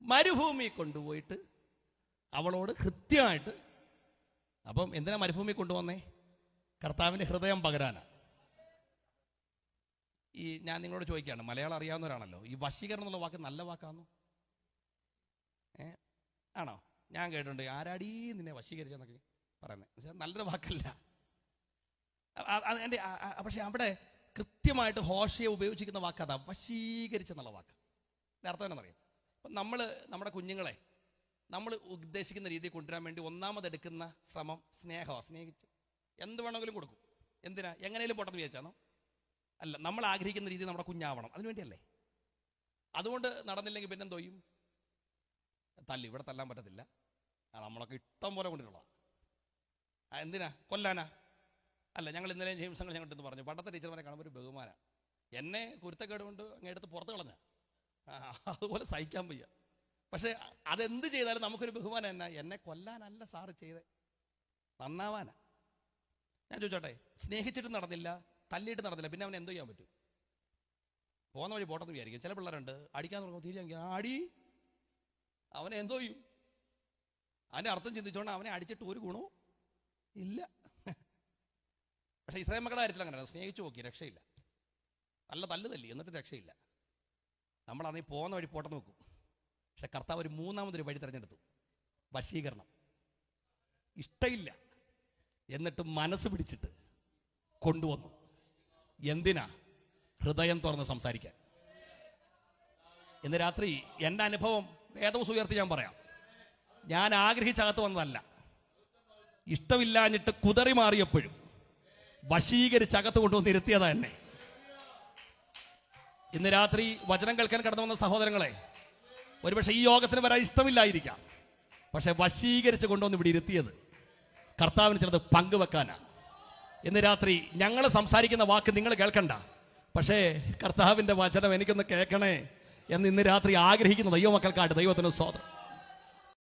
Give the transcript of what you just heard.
മരുഭൂമി കൊണ്ടുപോയിട്ട് അവളോട് കൃത്യമായിട്ട്. അപ്പം എന്തിനാ മരുഭൂമി കൊണ്ടുവന്നേ? കർത്താവിൻ്റെ ഹൃദയം പകരാനാ. ഞാൻ നിങ്ങളോട് ചോദിക്കുകയാണ്, മലയാളം അറിയാവുന്നവരാണല്ലോ, ഈ വശീകരണം എന്നുള്ള വാക്ക് നല്ല വാക്കാണോ? ആണോ? ഞാൻ കേട്ടിട്ടുണ്ട്, ആരാടീ നിന്നെ വശീകരിച്ചെന്നൊക്കെ പറയുന്നത്. നല്ലൊരു വാക്കല്ല. പക്ഷെ അവിടെ കൃത്യമായിട്ട് ഹോഷയെ ഉപയോഗിച്ചിരിക്കുന്ന വാക്ക് അതാ, വശീകരിച്ചെന്നുള്ള വാക്ക്. അർത്ഥം എന്താണെന്നറിയാം? അപ്പം നമ്മുടെ കുഞ്ഞുങ്ങളെ നമ്മൾ ഉദ്ദേശിക്കുന്ന രീതിയിൽ കൊണ്ടുവരാൻ വേണ്ടി ഒന്നാമതെടുക്കുന്ന ശ്രമം സ്നേഹമാണ്. സ്നേഹിച്ച് എന്ത് വേണമെങ്കിലും കൊടുക്കും. എന്തിനാ? എങ്ങനെയും പൊട്ടെന്ന് വിചാരിച്ചാണോ? അല്ല, നമ്മൾ ആഗ്രഹിക്കുന്ന രീതി നമ്മുടെ കുഞ്ഞാവണം, അതിനുവേണ്ടിയല്ലേ. അതുകൊണ്ട് നടന്നില്ലെങ്കിൽ പിന്നെ എന്തോ ചെയ്യും? ഇവിടെ തല്ലാൻ പറ്റത്തില്ല, നമ്മളൊക്കെ ഇഷ്ടം പോലെ കൊണ്ടിട്ടുള്ള. എന്തിനാ? കൊല്ലാനാ? അല്ല, ഞങ്ങൾ ഇന്നലെ ജെയിംസ് ഞങ്ങൾ ഞങ്ങൾ പറഞ്ഞു, പണ്ടത്തെ ടീച്ചർമാരെ കാണുമ്പോൾ ഒരു ബഹുമാന. എന്നെ കുരുത്തക്കേട് കൊണ്ട് അങ്ങ് എടുത്ത് പുറത്ത് കളഞ്ഞ, അതുപോലെ സഹിക്കാൻ വയ്യ. പക്ഷെ അതെന്ത് ചെയ്താലും നമുക്കൊരു ബഹുമാനം. എന്നെ കൊല്ലാനല്ല സാറ് ചെയ്തേ, നന്നാവാനാ. ഞാൻ ചോദിച്ചോട്ടെ, സ്നേഹിച്ചിട്ട് നടന്നില്ല, തല്ലിയിട്ട് നടന്നില്ല, പിന്നെ അവൻ എന്തോ ചെയ്യാൻ പറ്റും? പോകുന്ന വഴി പോട്ടെന്ന് വിചാരിക്കും. ചില പിള്ളേരുണ്ട്, അടിക്കാൻ തുടങ്ങുമ്പോൾ തീരെ ആടി, അവനെ എന്തോ ചെയ്യും? അവൻ്റെ അർത്ഥം ചിന്തിച്ചോണ്ട് അവനെ അടിച്ചിട്ട് ഒരു ഗുണവും ഇല്ല. പക്ഷേ ഇസ്രായേൽ മക്കളുടെ കാര്യത്തിൽ അങ്ങനെയാണ്. സ്നേഹിച്ചു നോക്കി, രക്ഷയില്ല. നല്ല തല്ലി എന്നിട്ട് രക്ഷയില്ല. നമ്മളാണെങ്കിൽ പോകുന്ന വഴി പോട്ടെന്ന് നോക്കും. പക്ഷെ കർത്താവ് ഒരു മൂന്നാമതൊരു വഴി തിരഞ്ഞെടുത്തു, വശീകരണം. ഇഷ്ടമില്ല, എന്നിട്ട് മനസ്സ് പിടിച്ചിട്ട് കൊണ്ടുവന്നു. എന്തിനാ? ഹൃദയം തുറന്ന് സംസാരിക്കാൻ. ഇന്ന് രാത്രി എൻ്റെ അനുഭവം വേദവസ് ഉയർത്തി ഞാൻ പറയാം. ഞാൻ ആഗ്രഹിച്ചകത്ത് വന്നതല്ല, ഇഷ്ടമില്ലാഞ്ഞിട്ട് കുതറി മാറിയപ്പോഴും വശീകരിച്ചകത്ത് കൊണ്ടുവന്ന് ഇരുത്തിയതാ എന്നെ. ഇന്ന് രാത്രി വചനം കേൾക്കാൻ കടന്നു വന്ന സഹോദരങ്ങളെ, ഒരുപക്ഷെ ഈ യോഗത്തിന് വരാൻ ഇഷ്ടമില്ലായിരിക്കാം, പക്ഷെ വശീകരിച്ച് കൊണ്ടുവന്ന് ഇവിടെ ഇരുത്തിയത് കർത്താവിന് ചിലത് പങ്കുവെക്കാനാണ്. ഇന്ന് രാത്രി ഞങ്ങൾ സംസാരിക്കുന്ന വാക്ക് നിങ്ങൾ കേൾക്കണ്ട, പക്ഷേ കർത്താവിൻ്റെ വചനം എനിക്കൊന്ന് കേൾക്കണേ എന്ന് ഇന്ന് രാത്രി ആഗ്രഹിക്കുന്ന ദൈവമക്കൾക്കായിട്ട് ദൈവത്തിന് സ്തോത്രം.